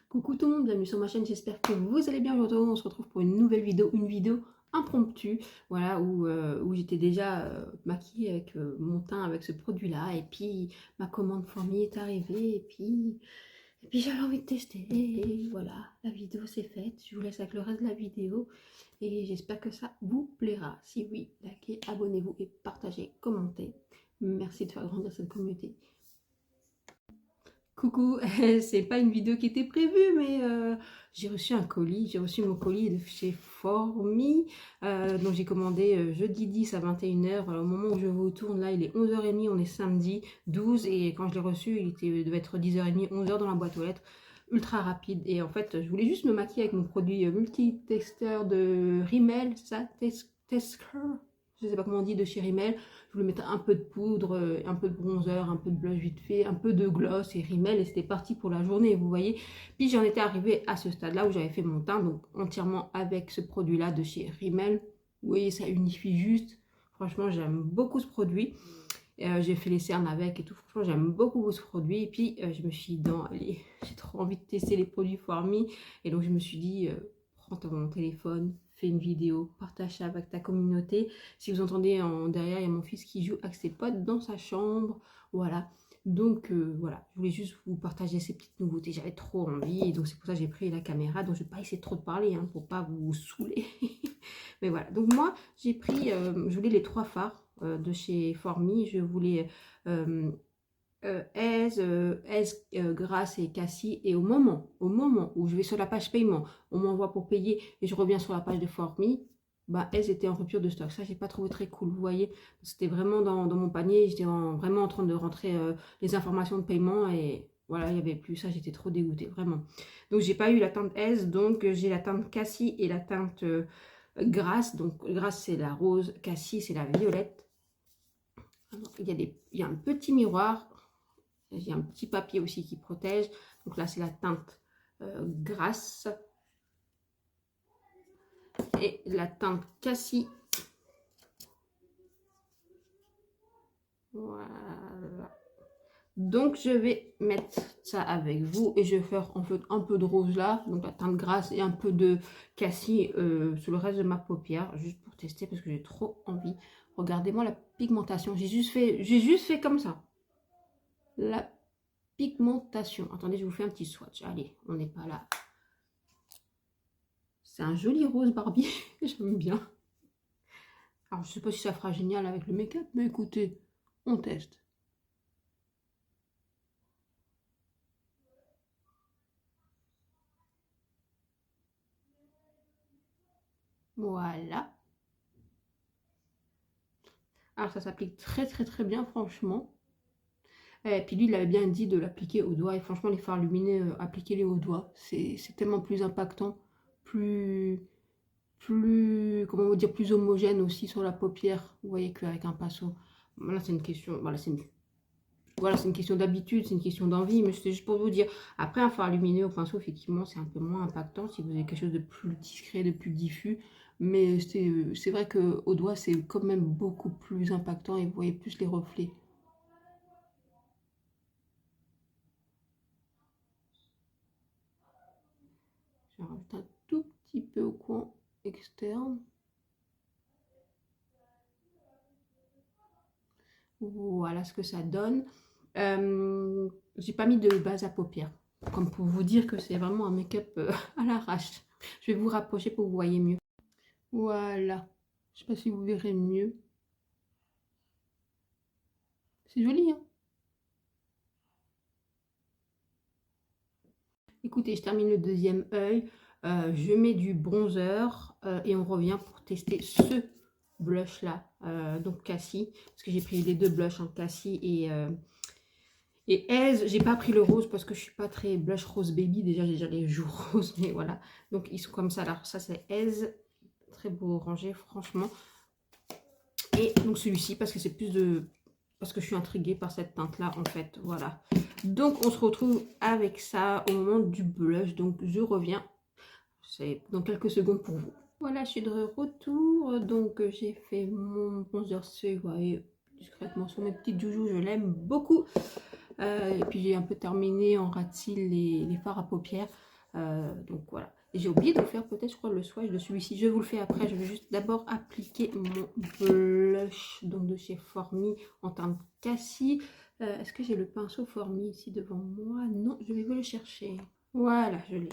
Coucou tout le monde, bienvenue sur ma chaîne, j'espère que vous allez bien. Aujourd'hui on se retrouve pour une nouvelle vidéo, impromptue, voilà, où j'étais déjà maquillée avec mon teint, avec ce produit là, et puis ma commande fourmi est arrivée, et puis j'avais envie de tester, et voilà, la vidéo c'est faite. Je vous laisse avec le reste de la vidéo, et j'espère que ça vous plaira. Si oui, likez, abonnez-vous et partagez, commentez. Merci de faire grandir cette communauté. Coucou, c'est pas une vidéo qui était prévue, mais j'ai reçu un colis, j'ai reçu mon colis de chez Formi, donc j'ai commandé jeudi 10 à 21h, au moment où je vous tourne là il est 11h30, on est samedi 12, et quand je l'ai reçu il devait être 10h30, 11h dans la boîte aux lettres, ultra rapide. Et en fait je voulais juste me maquiller avec mon produit multi-texteur de Rimmel, ça, Tesker, je sais pas comment on dit, de chez Rimmel. Je voulais mettre un peu de poudre, un peu de bronzer, un peu de blush vite fait, un peu de gloss et Rimmel, et c'était parti pour la journée, vous voyez. Puis j'en étais arrivée à ce stade-là où j'avais fait mon teint, donc entièrement avec ce produit-là de chez Rimmel. Vous voyez, ça unifie juste. Franchement, j'aime beaucoup ce produit. J'ai fait les cernes avec et tout. Franchement, j'aime beaucoup ce produit. Et puis, je me suis dit, non, allez, j'ai trop envie de tester les produits Formi. Et donc, je me suis dit, prends ton téléphone, fais une vidéo, partage ça avec ta communauté. Si vous entendez derrière, il y a mon fils qui joue avec ses potes dans sa chambre. Voilà. Donc, voilà, je voulais juste vous partager ces petites nouveautés. J'avais trop envie. Et donc, c'est pour ça que j'ai pris la caméra. Donc, je ne vais pas essayer trop de parler, hein, pour pas vous saouler. Mais voilà. Donc, moi, j'ai pris, je voulais les 3 fards de chez Formi. Je voulais Aise, Grasse et Cassie. Et au moment où je vais sur la page paiement, on m'envoie pour payer et je reviens sur la page de Formi, bah Aise était en rupture de stock. Ça, j'ai pas trouvé très cool, vous voyez. C'était vraiment dans mon panier. J'étais vraiment en train de rentrer les informations de paiement et voilà, il n'y avait plus ça. J'étais trop dégoûtée, vraiment. Donc, j'ai pas eu la teinte Aise. Donc, j'ai la teinte Cassie et la teinte Grasse. Donc, Grasse, c'est la rose. Cassie, c'est la violette. Alors, il y a un petit miroir. Il y a un petit papier aussi qui protège. Donc là, c'est la teinte Grasse. Et la teinte Cassie. Voilà. Donc, je vais mettre ça avec vous. Et je vais faire en fait un peu de rose là. Donc, la teinte Grasse et un peu de Cassie sur le reste de ma paupière. Juste pour tester parce que j'ai trop envie. Regardez-moi la pigmentation. J'ai juste fait comme ça. La pigmentation. Attendez, je vous fais un petit swatch. Allez, on n'est pas là. C'est un joli rose Barbie. J'aime bien. Alors, je sais pas si ça fera génial avec le make-up, mais écoutez, on teste. Voilà. Alors, ça s'applique très très bien, franchement. Et puis lui, il avait bien dit de l'appliquer au doigt. Et franchement, les fards lumineux, appliquez-les au doigt. C'est tellement plus impactant, comment vous dire, plus homogène aussi sur la paupière. Vous voyez qu'avec un pinceau. Voilà, c'est une question. Voilà, c'est une question d'habitude, c'est une question d'envie, mais c'était juste pour vous dire. Après, un fard lumineux au pinceau, effectivement, c'est un peu moins impactant si vous avez quelque chose de plus discret, de plus diffus. Mais c'est vrai qu'au doigt, c'est quand même beaucoup plus impactant et vous voyez plus les reflets. Je rajoute un tout petit peu au coin externe. Voilà ce que ça donne. J'ai pas mis de base à paupières, comme pour vous dire que c'est vraiment un make-up à l'arrache. Je vais vous rapprocher pour que vous voyez mieux. Voilà. Je sais pas si vous verrez mieux. C'est joli, hein? Écoutez, je termine le deuxième œil. Je mets du bronzer et on revient pour tester ce blush là. Donc Cassie, parce que j'ai pris les 2 blushs, hein, Cassie et Aise. J'ai pas pris le rose parce que je suis pas très blush rose baby. Déjà, j'ai déjà les joues roses, mais voilà. Donc ils sont comme ça. Alors ça, c'est Aise. Très beau rangé, franchement. Et donc celui-ci, parce que c'est plus de... Parce que je suis intriguée par cette teinte-là, en fait. Voilà. Donc, on se retrouve avec ça au moment du blush. Donc, je reviens. C'est dans quelques secondes pour vous. Voilà, je suis de retour. Donc, j'ai fait mon bronzer, vous voyez, traitement sur mes petites joujoux, je l'aime beaucoup. Et puis j'ai un peu terminé en ras de cils les fards à paupières. Donc voilà. Et j'ai oublié de vous faire peut-être, je crois, le swatch de celui-ci. Je vous le fais après. Je vais juste d'abord appliquer mon blush donc de chez Formi en teinte cassis. Est-ce que j'ai le pinceau Formi ici devant moi? Non, je vais vous le chercher. Voilà, je l'ai.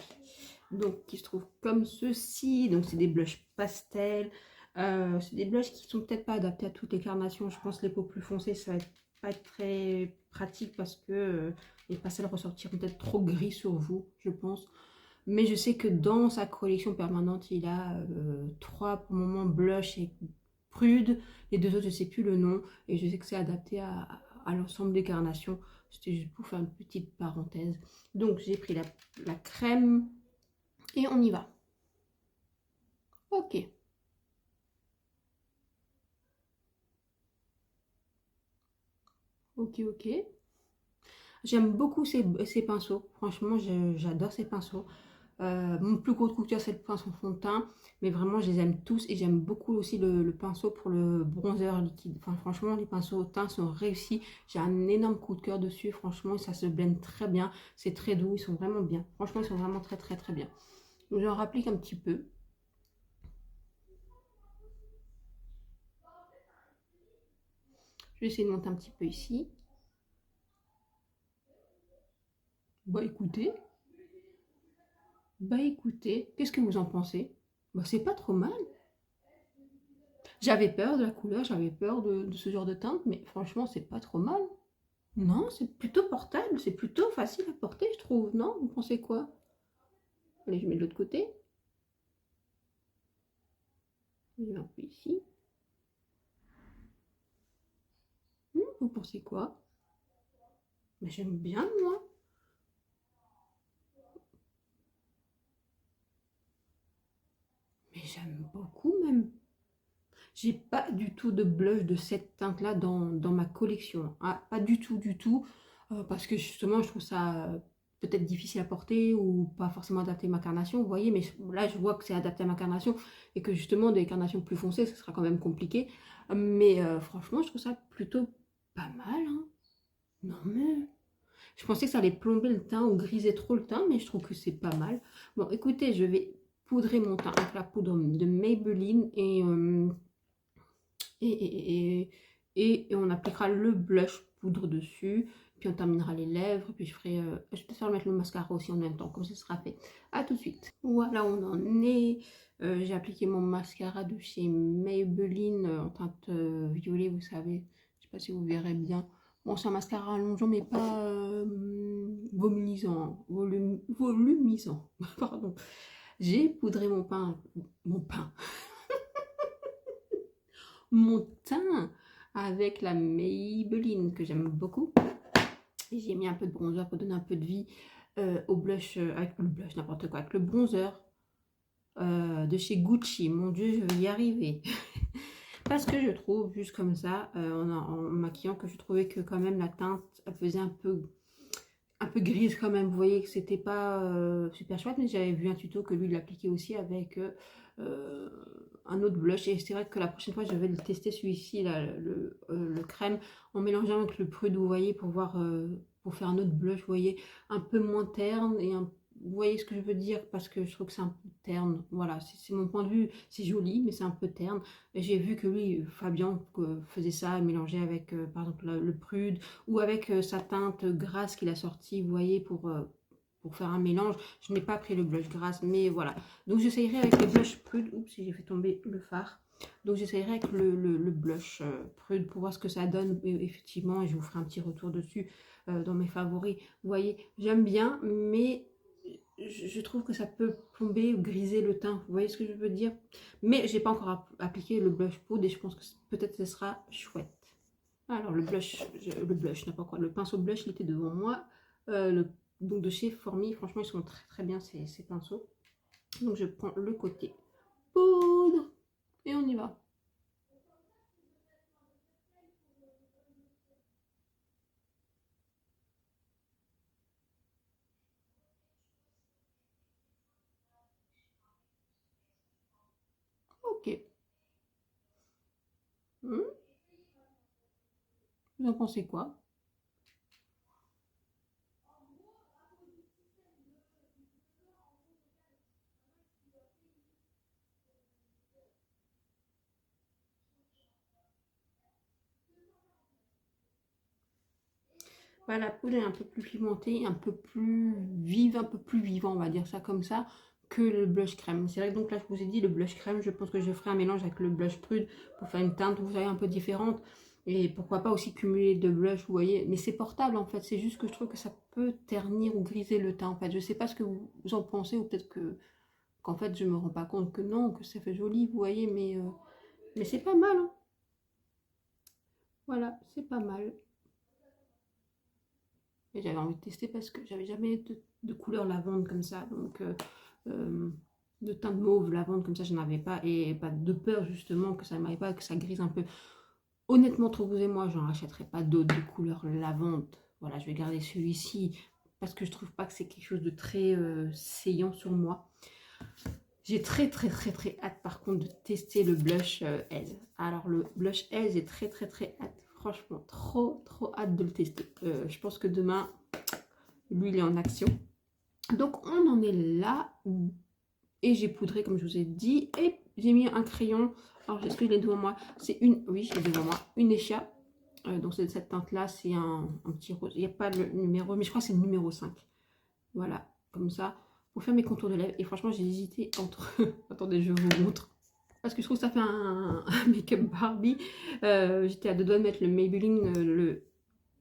Donc, qui se trouve comme ceci. Donc, c'est des blushs pastels. C'est des blushs qui sont peut-être pas adaptés à toutes les carnations. Je pense que les peaux plus foncées, ça va pas être très pratique parce que les pastels ressortiront peut-être trop gris sur vous, je pense. Mais je sais que dans sa collection permanente, il a 3 pour le moment blush et prude. Les 2 autres, je ne sais plus le nom. Et je sais que c'est adapté à l'ensemble des carnations. C'était juste pour faire une petite parenthèse. Donc j'ai pris la crème et on y va. Ok. Ok, ok. J'aime beaucoup ces pinceaux. Franchement, j'adore ces pinceaux. Mon plus gros coup de cœur, c'est le pinceau fond de teint. Mais vraiment, je les aime tous. Et j'aime beaucoup aussi le pinceau pour le bronzer liquide. Enfin, franchement, les pinceaux teint sont réussis. J'ai un énorme coup de cœur dessus. Franchement, ça se blende très bien. C'est très doux. Ils sont vraiment bien. Franchement, ils sont vraiment très, très, très bien. Donc, j'en rapplique un petit peu. Je vais essayer de monter un petit peu ici. Bah écoutez, qu'est-ce que vous en pensez? Bah c'est pas trop mal. J'avais peur de la couleur, j'avais peur de ce genre de teinte, mais franchement c'est pas trop mal. Non, c'est plutôt portable, c'est plutôt facile à porter je trouve, non? Vous pensez quoi? Allez, je mets de l'autre côté. Je mets un peu ici. Vous pensez quoi? Mais j'aime bien moi. Mais j'aime beaucoup même. J'ai pas du tout de blush de cette teinte-là dans ma collection. Ah, pas du tout, du tout. Parce que justement, je trouve ça peut-être difficile à porter ou pas forcément adapté à ma carnation. Vous voyez, mais là, je vois que c'est adapté à ma carnation et que justement, des carnations plus foncées, ce sera quand même compliqué. Mais franchement, je trouve ça plutôt pas mal, hein. Non, mais je pensais que ça allait plomber le teint ou griser trop le teint, mais je trouve que c'est pas mal. Bon, écoutez, je vais poudrer mon teint avec la poudre de Maybelline et on appliquera le blush poudre dessus. Puis on terminera les lèvres. Puis je ferai. Je vais peut-être mettre le mascara aussi en même temps, comme ça sera fait. A tout de suite. Voilà, on en est. J'ai appliqué mon mascara de chez Maybelline en teinte violet, vous savez. Je sais pas si vous verrez bien. Bon, c'est un mascara allongeant, mais pas volumisant. Volumisant. Pardon. J'ai poudré mon pain. Mon pain. Mon teint avec la Maybelline que j'aime beaucoup. Et j'ai mis un peu de bronzer pour donner un peu de vie au blush, avec le blush, n'importe quoi, avec le bronzer de chez Gucci. Mon Dieu, je vais y arriver. Parce que je trouve, juste comme ça, en maquillant, que je trouvais que quand même la teinte, elle faisait un peu grise quand même. Vous voyez que c'était pas super chouette, mais j'avais vu un tuto que lui il l'appliquait aussi avec un autre blush. Et c'est vrai que la prochaine fois, je vais le tester celui-ci, le crème, en mélangeant avec le prude, vous voyez, pour voir, pour faire un autre blush, vous voyez, un peu moins terne et vous voyez ce que je veux dire parce que je trouve que c'est un peu terne. Voilà, c'est mon point de vue. C'est joli, mais c'est un peu terne. J'ai vu que lui, Fabien, faisait ça, mélanger avec, par exemple, le prude ou avec sa teinte grasse qu'il a sortie, vous voyez, pour faire un mélange. Je n'ai pas pris le blush grasse, mais voilà. Donc j'essayerai avec le blush prude. Oups, j'ai fait tomber le fard. Donc j'essayerai avec le blush prude pour voir ce que ça donne. Et effectivement, je vous ferai un petit retour dessus dans mes favoris. Vous voyez, j'aime bien, mais je trouve que ça peut plomber ou griser le teint. Vous voyez ce que je veux dire? Mais j'ai pas encore appliqué le blush poudre et je pense que peut-être ce sera chouette. Alors le blush, n'importe quoi. Le pinceau blush, il était devant moi. Donc de chez Formi, franchement, ils sont très très bien ces pinceaux. Donc je prends le côté poudre et on y va. Ok. Hmm. Vous en pensez quoi? Voilà, la poudre est un peu plus pimentée, un peu plus vive, un peu plus vivant, on va dire ça comme ça, que le blush crème. C'est vrai que donc là, je vous ai dit, le blush crème, je pense que je ferai un mélange avec le blush prude pour faire une teinte, vous savez, un peu différente. Et pourquoi pas aussi cumuler deux blushs, vous voyez. Mais c'est portable en fait, c'est juste que je trouve que ça peut ternir ou griser le teint en fait. Je sais pas ce que vous en pensez ou peut-être que qu'en fait je me rends pas compte que non, que ça fait joli, vous voyez, mais c'est pas mal, hein. Voilà, c'est pas mal. Et j'avais envie de tester parce que j'avais jamais de couleur lavande comme ça. Donc, euh, de teinte mauve, lavande comme ça, je n'en avais pas. Et pas de peur justement que ça ne m'aille pas, que ça grise un peu. Honnêtement, entre vous et moi, j'en rachèterai pas d'autres de couleur lavande. Voilà, je vais garder celui-ci parce que je trouve pas que c'est quelque chose de très saillant sur moi. J'ai très hâte par contre de tester le blush Aise. Alors le blush Aise, j'ai très hâte. Franchement, trop hâte de le tester. Je pense que demain, lui, il est en action. Donc on en est là. Et j'ai poudré comme je vous ai dit. Et j'ai mis un crayon. Alors est-ce que je l'ai devant moi? C'est une, oui, je l'ai devant moi. Une écharpe. Donc c'est cette teinte là, c'est un petit rose. Il n'y a pas le numéro, mais je crois que c'est le numéro 5. Voilà, comme ça, pour faire mes contours de lèvres. Et franchement, j'ai hésité entre... Attendez, je vous montre. Parce que je trouve que ça fait un make-up Barbie. J'étais à deux doigts de mettre le Maybelline, le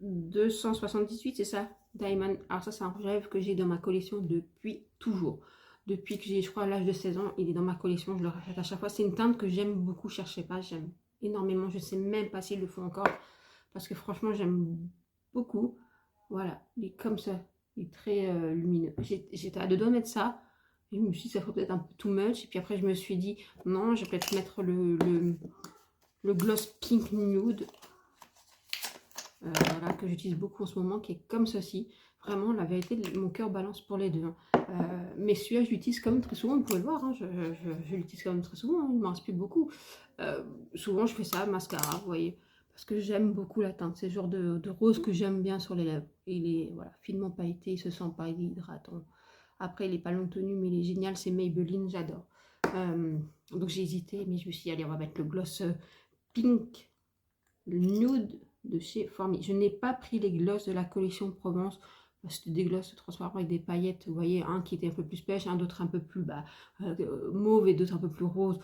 278, c'est ça? Diamond. Alors ça, c'est un rêve que j'ai dans ma collection depuis toujours. Depuis que j'ai, je crois, l'âge de 16 ans, il est dans ma collection. Je le rachète à chaque fois. C'est une teinte que j'aime beaucoup. Cherchez pas, j'aime énormément. Je sais même pas s'ils le font encore. Parce que franchement, j'aime beaucoup. Voilà, il est comme ça. Il est très lumineux. J'étais à deux doigts de mettre ça. Et je me suis dit, ça fait peut-être un peu too much. Et puis après, je me suis dit, non, je vais peut-être mettre le gloss pink nude. Voilà, que j'utilise beaucoup en ce moment, qui est comme ceci. Vraiment, la vérité, mon cœur balance pour les deux, hein. Mais celui-là, je l'utilise quand même très souvent, vous pouvez le voir, hein, je l'utilise quand même très souvent, hein, il m'en inspire beaucoup. Souvent, je fais ça, mascara, vous voyez, parce que j'aime beaucoup la teinte. C'est le genre de rose que j'aime bien sur les lèvres. Il est voilà, finement pailleté, il se sent pas, il est hydratant. Après, il est pas long tenu, mais il est génial, c'est Maybelline, j'adore. Donc j'ai hésité, mais je me suis dit, allez, on va mettre le gloss pink, le nude de chez Formi. Je n'ai pas pris les glosses de la collection Provence, parce que des glosses transparents avec des paillettes, vous voyez, un qui était un peu plus pêche, un d'autre un peu plus mauve et d'autres un peu plus rose.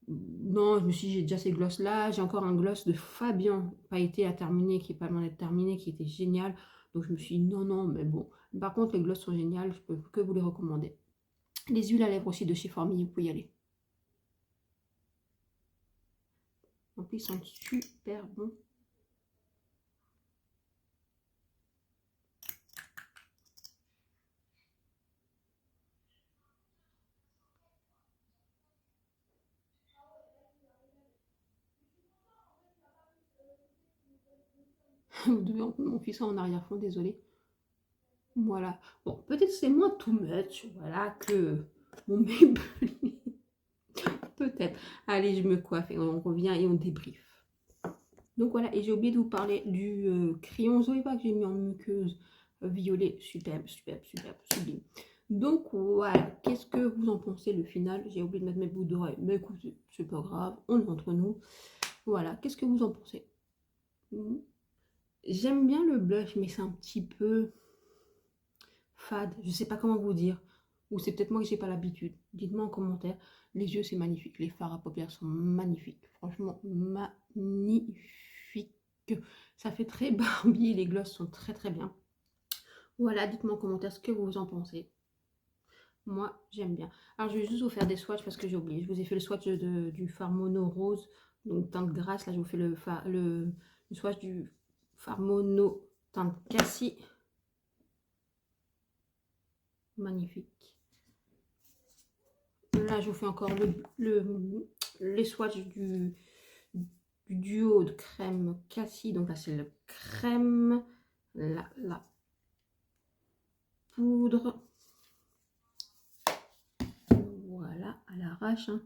Non, je me suis dit, j'ai déjà ces glosses là, j'ai encore un gloss de Fabien pailleté à terminer, qui est pas loin d'être terminé, qui était génial. Donc je me suis dit, non, mais bon. Par contre, les glosses sont géniales, je peux que vous les recommander. Les huiles à lèvres aussi de chez Formi, vous pouvez y aller. En plus, ils sont super bons. Vous devez entendre mon fils en arrière-fond, désolé. Voilà. Bon, peut-être c'est moins too much, voilà, que mon Maybelline. Peut-être. Allez, je me coiffe et on revient et on débriefe. Donc voilà, et j'ai oublié de vous parler du crayon Zoeva que j'ai mis en muqueuse violet. Superbe, sublime. Donc voilà, qu'est-ce que vous en pensez le final? J'ai oublié de mettre mes bouts d'oreilles, mais écoutez, c'est pas grave, on est entre nous. Voilà, qu'est-ce que vous en pensez? J'aime bien le blush, mais c'est un petit peu fade, je sais pas comment vous dire. Ou c'est peut-être moi que j'ai pas l'habitude. Dites-moi en commentaire. Les yeux, c'est magnifique. Les fards à paupières sont magnifiques. Franchement, magnifique. Ça fait très Barbie. Les glosses sont très bien. Voilà, dites-moi en commentaire ce que vous en pensez. Moi, j'aime bien. Alors, je vais juste vous faire des swatchs parce que j'ai oublié. Je vous ai fait le swatch du fard mono rose, donc teinte grasse. Là, je vous fais le swatch du fard mono teinte cassis. Magnifique. Là, je vous fais encore les swatchs du duo de crème cassis. Donc là, c'est le crème, la poudre. Voilà, à l'arrache, hein.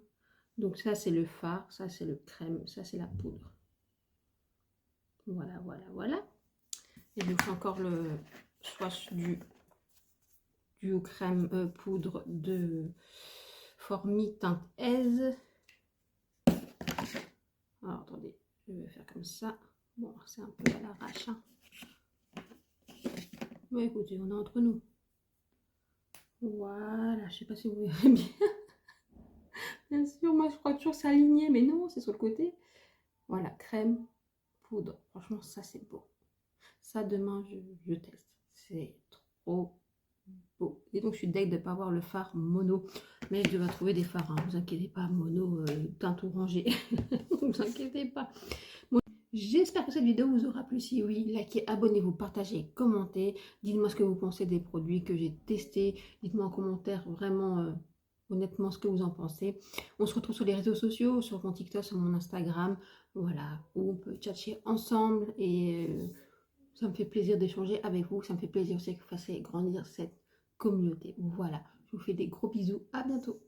Donc ça, c'est le fard, ça, c'est le crème, ça, c'est la poudre. Voilà, voilà, voilà. Et je fais encore le swatch du crème poudre de Formi teinte Aise. Alors, attendez, je vais faire comme ça. Bon, c'est un peu à l'arrache. Hein. Mais écoutez, on est entre nous. Voilà, je sais pas si vous verrez bien. Bien sûr, moi je crois toujours que c'est aligné, mais non, c'est sur le côté. Voilà, crème, poudre. Franchement, ça c'est beau. Ça, demain, je teste. C'est trop beau. Et donc, je suis deg de ne pas avoir le fard mono. Mais je devrais trouver des fards, hein. Vous inquiétez pas, mono, teinte orangée. Vous inquiétez pas. Bon, j'espère que cette vidéo vous aura plu. Si oui, likez, abonnez-vous, partagez, commentez. Dites-moi ce que vous pensez des produits que j'ai testés. Dites-moi en commentaire vraiment, honnêtement, ce que vous en pensez. On se retrouve sur les réseaux sociaux, sur mon TikTok, sur mon Instagram. Voilà, où on peut tchatcher ensemble et... ça me fait plaisir d'échanger avec vous. Ça me fait plaisir aussi que vous fassiez grandir cette communauté. Voilà, je vous fais des gros bisous. À bientôt.